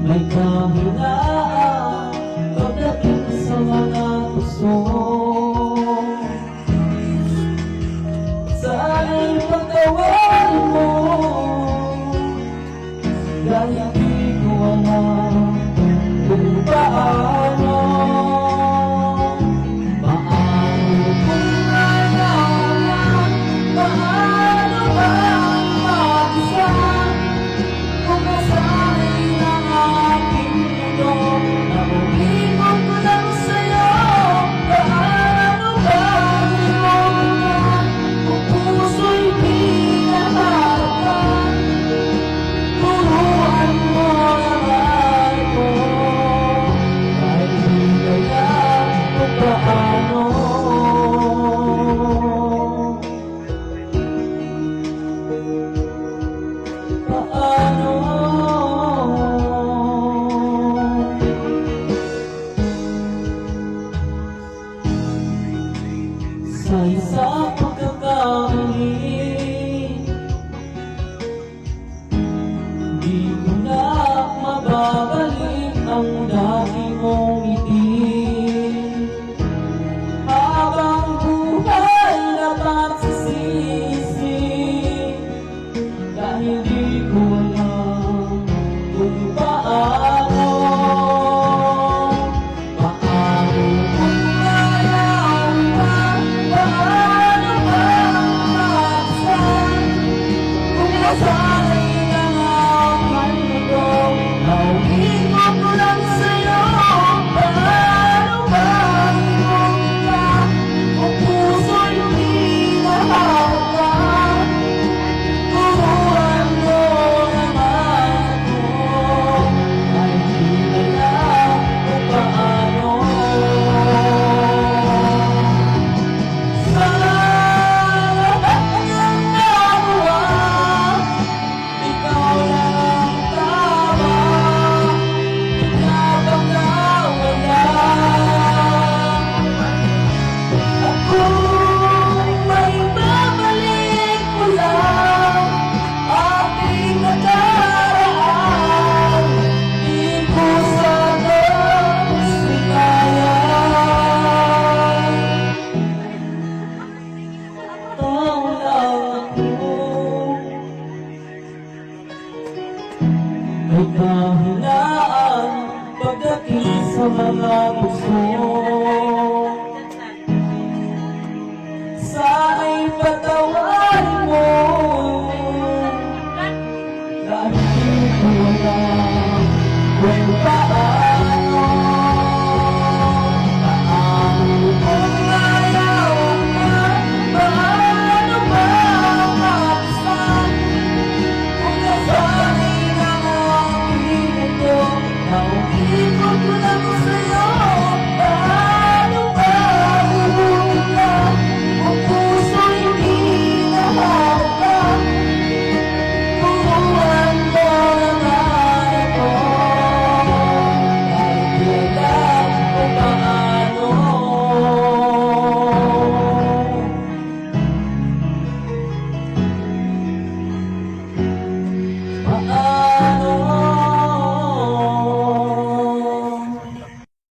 May kahinaan pagdating sa mga puso. Sana'y pagtawarin mo, dahil di ko alam kung paano. Paano kung ayaw, paano ba mag-isa? Kung nasanay ng aking mundo, naulimot ko lang sa'yo. Paano ba iwanan kung puso'y pinaharapan? Turuan mo naman ko, kahit di alam kung paano. Sa isang pagkakamali, di ko na mababalik ang dati mong ngiti. Habang buhay na pagsisisi, dahil di ko alam kung paano. Sana'y nangaman ito, naulimot ko lang sa'yo. Paano ba iwanan kung puso'y pinaharapan? Turuan mo naman ako, kahit di alam kung paano. May kahinaan pagdating sa mga puso. Sana'y patawarin mo, dahil di ko alam kung paano. Paano kung ayaw ka? Paano ba mag-isa? Kung nasanay naulimot ko lang sa'yo. Paano ba iwanan kung puso'y pinaharapan? Turuan mo naman ako, kahit di alam kung paano.